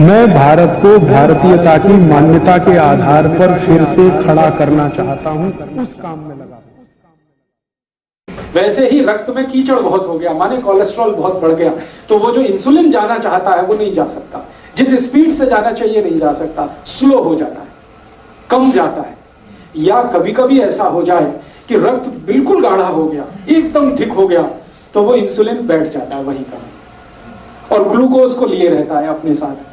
मैं भारत को भारतीयता की मान्यता के आधार पर फिर से खड़ा करना चाहता हूं, उस काम में लगा। वैसे ही रक्त में कीचड़ बहुत हो गया, माने कोलेस्ट्रॉल बहुत बढ़ गया, तो वो जो इंसुलिन जाना चाहता है वो नहीं जा सकता, जिस स्पीड से जाना चाहिए नहीं जा सकता, स्लो हो जाता है, कम जाता है। या कभी कभी ऐसा हो जाए कि रक्त बिल्कुल गाढ़ा हो गया, एकदम थिक हो गया, तो वो इंसुलिन बैठ जाता है वहीं का, और ग्लूकोज को लिए रहता है अपने साथ,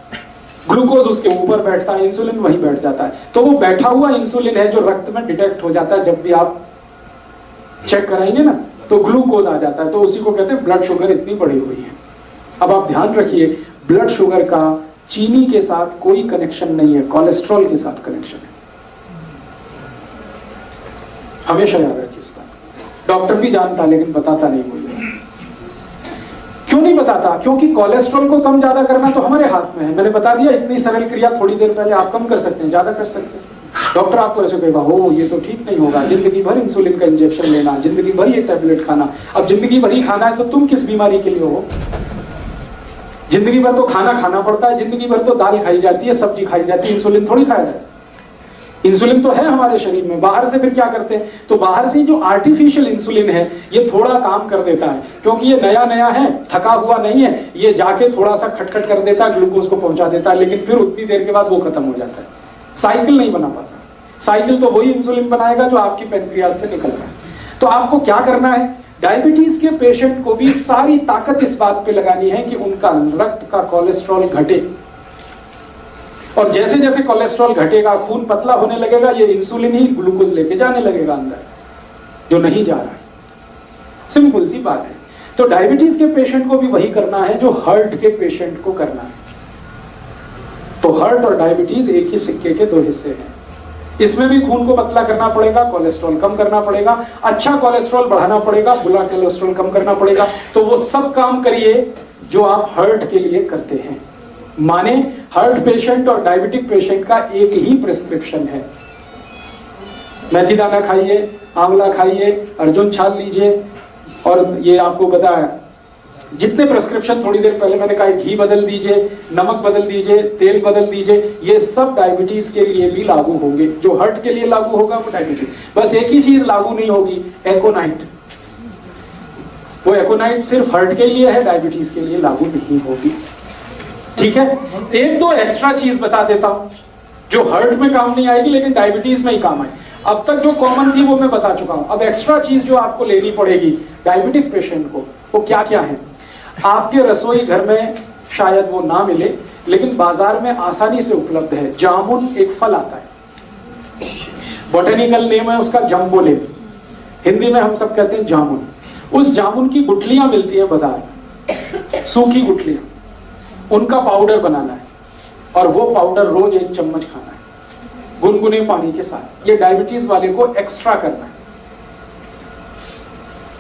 ग्लूकोज उसके ऊपर बैठता है, इंसुलिन वहीं बैठ जाता है। तो वो बैठा हुआ इंसुलिन है जो रक्त में डिटेक्ट हो जाता है, जब भी आप चेक कराएंगे ना तो ग्लूकोज आ जाता है, तो उसी को कहते हैं ब्लड शुगर इतनी बढ़ी हुई है। अब आप ध्यान रखिए, ब्लड शुगर का चीनी के साथ कोई कनेक्शन नहीं है, कोलेस्ट्रॉल के साथ कनेक्शन है, हमेशा याद रखिए इस बात। डॉक्टर भी जानता लेकिन बताता नहीं कोई। क्यों नहीं बताता? क्योंकि कोलेस्ट्रॉल को कम ज्यादा करना तो हमारे हाथ में है। मैंने बता दिया, इतनी सरल क्रिया थोड़ी देर पहले, आप कम कर सकते हैं, ज्यादा कर सकते हैं। डॉक्टर आपको ऐसे कहेगा, हो ये तो ठीक नहीं होगा, जिंदगी भर इंसुलिन का इंजेक्शन लेना, जिंदगी भर ये टैबलेट खाना। अब जिंदगी भर ही खाना है तो तुम किस बीमारी के लिए हो? जिंदगी भर तो खाना खाना पड़ता है, जिंदगी भर तो दाल खाई जाती है, सब्जी खाई जाती है, इंसुलिन थोड़ी खाया जाता है। इंसुलिन तो है हमारे शरीर में, बाहर से फिर क्या करते हैं? तो बाहर से जो आर्टिफिशियल इंसुलिन है ये थोड़ा काम कर देता है, क्योंकि ये नया नया है, थका हुआ नहीं है, ये जाके थोड़ा सा खटखट कर देता है, ग्लूकोज को पहुंचा देता है, लेकिन फिर उतनी देर के बाद वो खत्म हो जाता है। साइकिल नहीं बना पाता। साइकिल तो वही इंसुलिन बनाएगा जो आपकी पैनक्रियाज से निकल रहा है। तो आपको क्या करना है? डायबिटीज के पेशेंट को भी सारी ताकत इस बात पे लगानी है कि उनका रक्त का कोलेस्ट्रॉल घटे, और जैसे जैसे कोलेस्ट्रॉल घटेगा, खून पतला होने लगेगा, ये इंसुलिन ही ग्लूकोज लेके जाने लगेगा अंदर, जो नहीं जा रहा है। सिंपल सी बात है। तो डायबिटीज के पेशेंट को भी वही करना है जो हार्ट के पेशेंट को करना है। तो हार्ट और डायबिटीज एक ही सिक्के के दो हिस्से हैं। इसमें भी खून को पतला करना पड़ेगा, कोलेस्ट्रॉल कम करना पड़ेगा, अच्छा कोलेस्ट्रॉल बढ़ाना पड़ेगा, बुरा कोलेस्ट्रॉल कम करना पड़ेगा। तो वो सब काम करिए जो आप हार्ट के लिए करते हैं। माने हार्ट पेशेंट और डायबिटिक पेशेंट का एक ही प्रिस्क्रिप्शन है। मेथी दाना खाइए, आंवला खाइए, अर्जुन छाल लीजिए, और ये आपको पता है जितने प्रिस्क्रिप्शन थोड़ी देर पहले मैंने कहा, घी बदल दीजिए, नमक बदल दीजिए, तेल बदल दीजिए, ये सब डायबिटीज के लिए भी लागू होंगे। जो हार्ट के लिए लागू होगा वो डायबिटीज। बस एक ही चीज लागू नहीं होगी, एकोनाइट। वो एकोनाइट सिर्फ हार्ट के लिए है, डायबिटीज के लिए लागू नहीं होगी। ठीक है, एक दो एक्स्ट्रा चीज बता देता हूं जो हार्ट में काम नहीं आएगी लेकिन डायबिटीज में ही काम आए। अब तक जो कॉमन थी वो मैं बता चुका हूं। अब एक्स्ट्रा चीज जो आपको लेनी पड़ेगी डायबिटिक पेशेंट को, वो क्या क्या है? आपके रसोई घर में शायद वो ना मिले, लेकिन बाजार में आसानी से उपलब्ध है। जामुन एक फल आता है, बोटेनिकल नेम है उसका जम्बोले, हिंदी में हम सब कहते हैं जामुन। उस जामुन की गुठलियां मिलती है बाजार में, सूखी गुठलियां, उनका पाउडर बनाना है, और वो पाउडर रोज 1 चम्मच खाना है गुनगुने पानी के साथ। ये डायबिटीज वाले को एक्स्ट्रा करना है।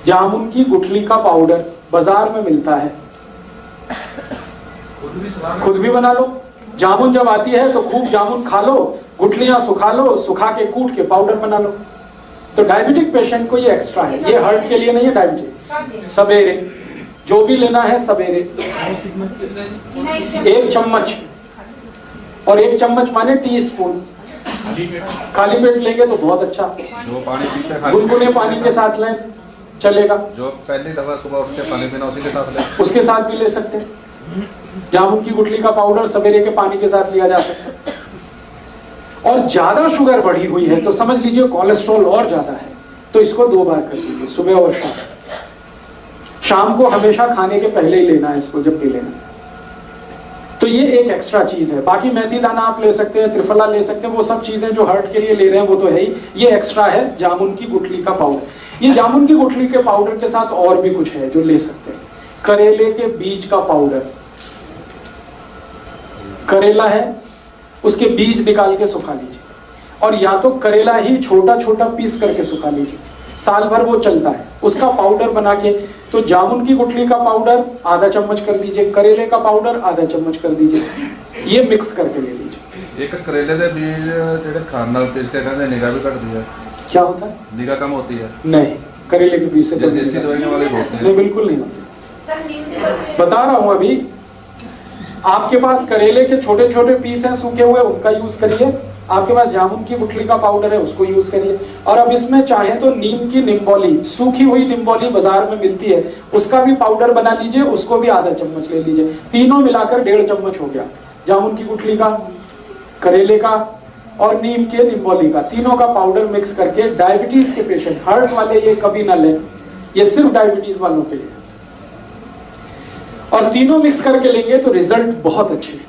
जामुन की गुठली का पाउडर बाजार में मिलता है, खुद भी बना लो। जामुन जब आती है तो खूब जामुन खा लो, गुठलियां सुखा लो, सुखा के कूट के पाउडर बना लो। तो डायबिटिक पेशेंट को ये एक्स्ट्रा है, ये हार्ट के लिए नहीं है। डायबिटीज सवेरे जो भी लेना है, सवेरे 1 चम्मच, और 1 चम्मच माने टीस्पून। खाली पेट लेंगे तो बहुत अच्छा, गुनगुने पानी के साथ लें चलेगा। जो पहली दफा सुबह उठ के पानी पीना उसी के साथ ले, उसके साथ भी ले सकते हैं। जामुन की गुठली का पाउडर सवेरे के पानी के साथ लिया जा सकता है। और ज्यादा शुगर बढ़ी हुई है तो समझ लीजिए कोलेस्ट्रॉल और ज्यादा है, तो इसको 2 बार कर लीजिए, सुबह और शाम। शाम को हमेशा खाने के पहले ही लेना है इसको, जब भी लेना। तो ये एक एक्स्ट्रा चीज है। बाकी मेथी दाना आप ले सकते हैं, त्रिफला ले सकते हैं, वो सब चीजें जो हार्ट के लिए ले रहे हैं वो तो है ही। ये एक्स्ट्रा है जामुन की गुठली का पाउडर। ये जामुन की गुठली के पाउडर के साथ और भी कुछ है जो ले सकते हैं। करेले के बीज का पाउडर, करेला है उसके बीज निकाल के सुखा लीजिए, और या तो करेला ही छोटा छोटा पीस करके सुखा लीजिए, साल भर वो चलता है। उसका पाउडर बना के, तो जामुन की गुठली का पाउडर आधा चम्मच कर दीजिए, करेले का पाउडर आधा चम्मच कर दीजिए, ये मिक्स करके ले लीजिए। एक करेले के बीज जेडे खान नाल पीस के खाने निगाह भी घटती है। क्या होता है? निगाह कम होती है। नहीं, करेले के बीज से तो देसी दवाइयां वाले होते हैं। नहीं, बिल्कुल नहीं होते। बता रहा हूं अभी, आपके पास करेले के छोटे छोटे पीस हैं सूखे हुए, उनका यूज करिए। आपके पास जामुन की गुठली का पाउडर है, उसको यूज करिए। और अब इसमें चाहे तो नीम की निम्बोली, सूखी हुई निम्बोली बाजार में मिलती है, उसका भी पाउडर बना लीजिए, उसको भी आधा चम्मच ले लीजिए। तीनों मिलाकर 1.5 चम्मच हो गया। जामुन की गुठली का, करेले का और नीम के निम्बोली का, तीनों का पाउडर मिक्स करके डायबिटीज के पेशेंट, हार्ट वाले ये कभी ना लें, ये सिर्फ डायबिटीज वालों के लिए। और तीनों मिक्स करके लेंगे तो रिजल्ट बहुत अच्छे हैं।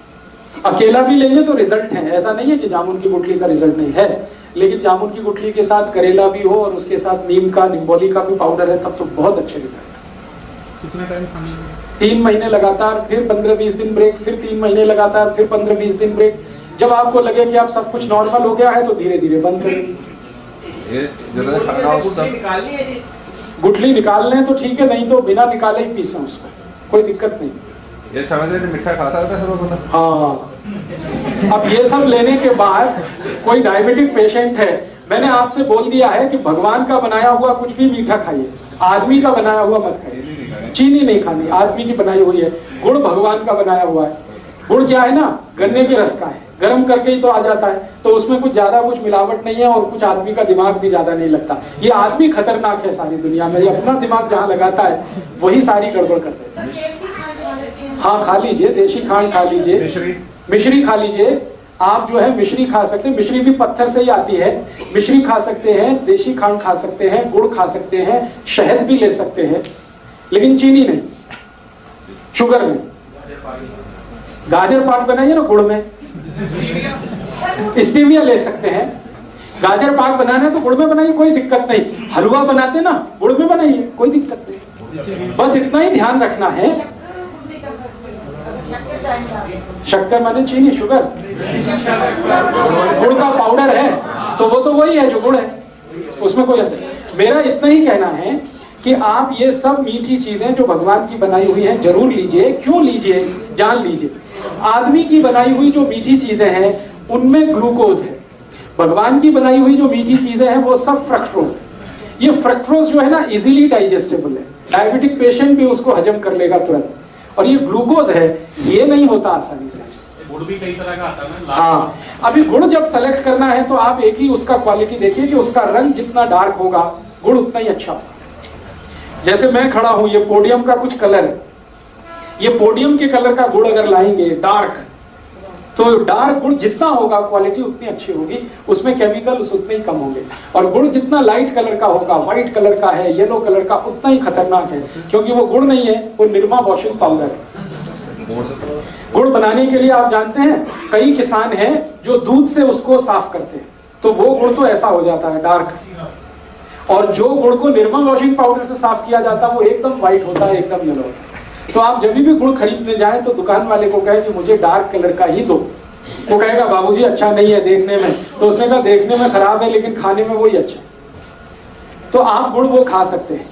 अकेला भी लेंगे तो रिजल्ट है, ऐसा नहीं है कि जामुन की गुठली का रिजल्ट नहीं है, लेकिन जामुन की गुठली के साथ करेला भी हो और उसके साथ नीम का, निम्बोली का भी पाउडर है, तब तो बहुत अच्छे रिजल्ट। कितना टाइम खाना? 3 महीने लगातार, फिर 15-20 दिन ब्रेक, फिर 3 महीने लगातार, फिर 15-20 दिन ब्रेक। जब आपको लगे कि आप सब कुछ नॉर्मल हो गया है तो धीरे धीरे बंद करें। ये जरूर खाना हो सब गुठली निकाल लें तो ठीक है, नहीं तो बिना निकाले ही पीसें उसको, कोई दिक्कत नहीं। ये समझ रहे मिठा खाता था सब लोगों ने। हाँ, अब ये सब लेने के बाद कोई डायबिटिक पेशेंट है, मैंने आपसे बोल दिया है कि भगवान का बनाया हुआ कुछ भी मीठा खाइए, आदमी का बनाया हुआ मत खाइए। चीनी नहीं खानी, आदमी की बनाई हुई है। गुड़ भगवान का बनाया हुआ है। गुड़ क्या है ना, गन्ने के रस का है, गर्म करके ही तो आ जाता है, तो उसमें कुछ ज्यादा कुछ मिलावट नहीं है और कुछ आदमी का दिमाग भी ज्यादा नहीं लगता। ये आदमी खतरनाक है सारी दुनिया में, ये अपना दिमाग जहाँ लगाता है वही सारी गड़बड़ कर देता है। हाँ, खा लीजिए, देशी खांड खा लीजिए, मिश्री खा लीजिए। आप जो है मिश्री खा सकते हैं, मिश्री भी पत्थर से ही आती है। मिश्री खा सकते हैं, देशी खांड खा सकते हैं, गुड़ खा सकते हैं, शहद भी ले सकते हैं, लेकिन चीनी नहीं, शुगर नहीं। गाजर पाक बनाइए ना गुड़ में, स्टीविया ले सकते हैं। गाजर पाक बनाना है तो गुड़ में बनाइए, कोई दिक्कत नहीं। हलवा बनाते ना, गुड़ में बनाइए, कोई दिक्कत नहीं। बस इतना ही ध्यान रखना है। शक्कर माने चीनी, शुगर, गुड़ का पाउडर है तो वो तो वही है जो गुड़ है, उसमें कोई अंतर। मेरा इतना ही कहना है कि आप ये सब मीठी चीजें जो भगवान की बनाई हुई हैं जरूर लीजिए। क्यों लीजिए, जान लीजिए। आदमी की बनाई हुई जो मीठी चीजें हैं उनमें ग्लूकोज है, भगवान की बनाई हुई जो मीठी चीजें हैं वो सब फ्रक्टोज है। ये फ्रक्टोज जो है ना इजीली डाइजेस्टेबल है, डायबिटिक पेशेंट भी उसको हजम कर लेगा तुरंत। और ये ग्लूकोज है, ये नहीं होता आसानी से। गुड़ भी कई तरह का आता है ना। हाँ, अभी गुड़ जब सेलेक्ट करना है तो आप एक ही उसका क्वालिटी देखिए कि उसका रंग जितना डार्क होगा गुड़ उतना ही अच्छा होगा। जैसे मैं खड़ा हूं, ये पोडियम का कुछ कलर है, ये पोडियम के कलर का गुड़ अगर लाएंगे डार्क, तो डार्क गुड़ जितना होगा क्वालिटी उतनी अच्छी होगी, उसमें केमिकल्स उतने ही कम होंगे। और गुड़ जितना लाइट कलर का होगा, व्हाइट कलर का है, येलो कलर का, उतना ही खतरनाक है, क्योंकि वो गुड़ नहीं है, वो निरमा वॉशिंग पाउडर है। गुड़ बनाने के लिए आप जानते हैं कई किसान हैं जो दूध से उसको साफ करते हैं, तो वो गुड़ तो ऐसा हो जाता है डार्क। और जो गुड़ को निरमा वॉशिंग पाउडर से साफ किया जाता है वो एकदम व्हाइट होता है, एकदम येलो होता है। तो आप जब भी गुड़ खरीदने जाएं तो दुकान वाले को कहें कि मुझे डार्क कलर का ही दो। वो कहेगा बाबूजी अच्छा नहीं है देखने में, तो उसने कहा देखने में खराब है लेकिन खाने में वही अच्छा है। तो आप गुड़ वो खा सकते हैं।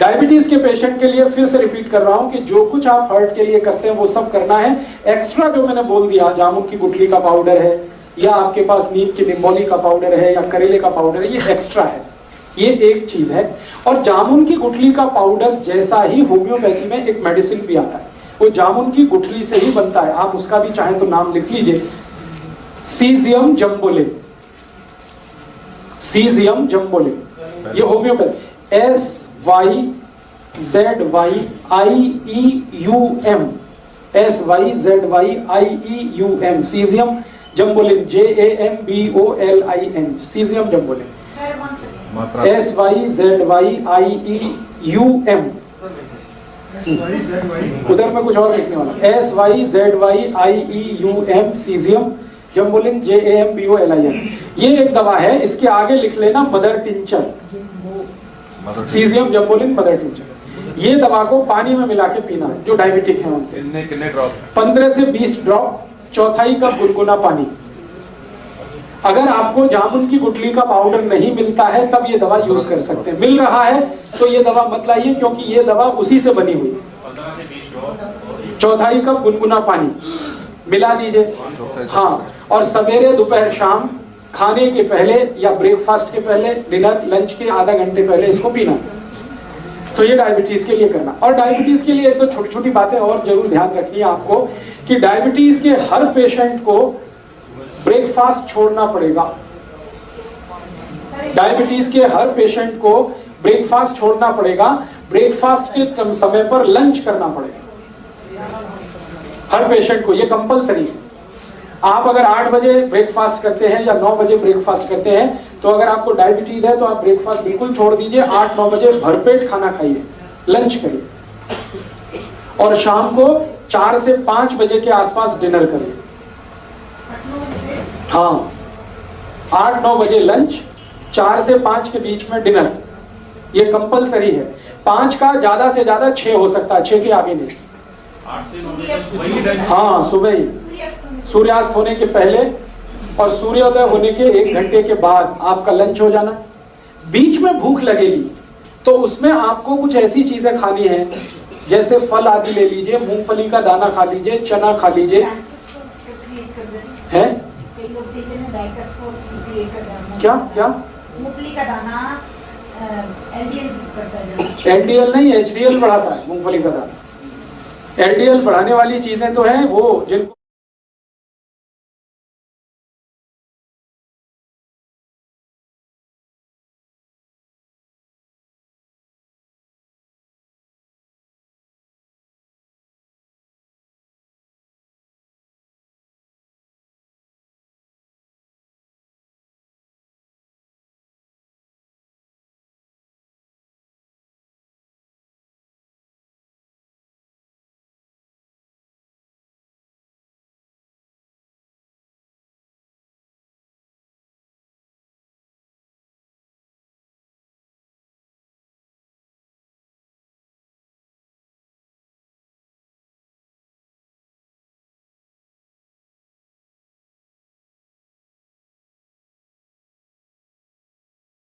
डायबिटीज के पेशेंट के लिए फिर से रिपीट कर रहा हूं कि जो कुछ आप हार्ट के लिए करते हैं वो सब करना है। एक्स्ट्रा जो मैंने बोल दिया, जामुन की गुठली का पाउडर है, या आपके पास नीम की निम्बोली का पाउडर है, या करेले का पाउडर है, ये एक्स्ट्रा है, ये एक चीज है। और जामुन की गुठली का पाउडर जैसा ही होम्योपैथी में एक मेडिसिन भी आता है, वो जामुन की गुठली से ही बनता है। आप उसका भी चाहे तो नाम लिख लीजिए, सीजियम जम्बोलिन। सीजियम जम्बोलिन, ये homeopathy, SYZYIEUM, SYZYIEUM, syzygium jambolanum, JAMBOLIN, syzygium jambolanum, SYZYIEUM। उधर में कुछ और लिखने वाला, SYZYIEUM, सीजियम जम्बोलिन, JAMBOLIN। ये एक दवा है, इसके आगे लिख लेना mother tincture, syzygium jambolanum mother tincture. ये दवा को पानी में मिला के पीना है जो डायबिटिक है उनके। कितने ड्रॉप? 15 से 20 ड्रॉप, चौथाई कप गुनगुना पानी। अगर आपको जामुन की गुठली का पाउडर नहीं मिलता है तब ये दवा यूज कर सकते हैं। मिल रहा है तो ये दवा मत लाइए, क्योंकि ये दवा उसी से बनी हुई। 15 से 20 ड्रॉप, चौथाई कप गुनगुना पानी मिला दीजिए। हाँ, और सवेरे दोपहर शाम खाने के पहले या ब्रेकफास्ट के पहले, डिनर लंच के आधा घंटे पहले इसको पीना। तो ये डायबिटीज के लिए करना। और डायबिटीज के लिए एक तो छोटी छोटी बातें और जरूर ध्यान रखनी है आपको कि डायबिटीज के हर पेशेंट को ब्रेकफास्ट छोड़ना पड़ेगा। डायबिटीज के हर पेशेंट को ब्रेकफास्ट छोड़ना पड़ेगा, ब्रेकफास्ट के समय पर लंच करना पड़ेगा हर पेशेंट को, ये कंपलसरी है। आप अगर 8 बजे ब्रेकफास्ट करते हैं या 9 बजे ब्रेकफास्ट करते हैं, तो अगर आपको डायबिटीज है तो आप ब्रेकफास्ट बिल्कुल छोड़ दीजिए, 8-9 बजे भरपेट खाना खाइए, लंच करिए और शाम को 4 से 5 बजे के आसपास डिनर करिए। हाँ, 8-9 बजे लंच, 4 से 5 के बीच में डिनर, ये कंपलसरी है। 5 का ज्यादा से ज्यादा 6 हो सकता है, 6 के आगे नहीं। 8 से 9 बजे तक वही टाइम। हाँ, सुबह ही, सूर्यास्त होने के पहले और सूर्योदय होने के 1 घंटे के बाद आपका लंच हो जाना। बीच में भूख लगेगी तो उसमें आपको कुछ ऐसी चीजें खानी है, जैसे फल आदि ले लीजिए, मूंगफली का दाना खा लीजिए, चना खा लीजिए। है क्या क्या मूंगफली का दाना एलडीएल नहीं, एचडीएल बढ़ाता है मूंगफली का दाना। एलडीएल बढ़ाने वाली चीजें तो हैं वो जिनको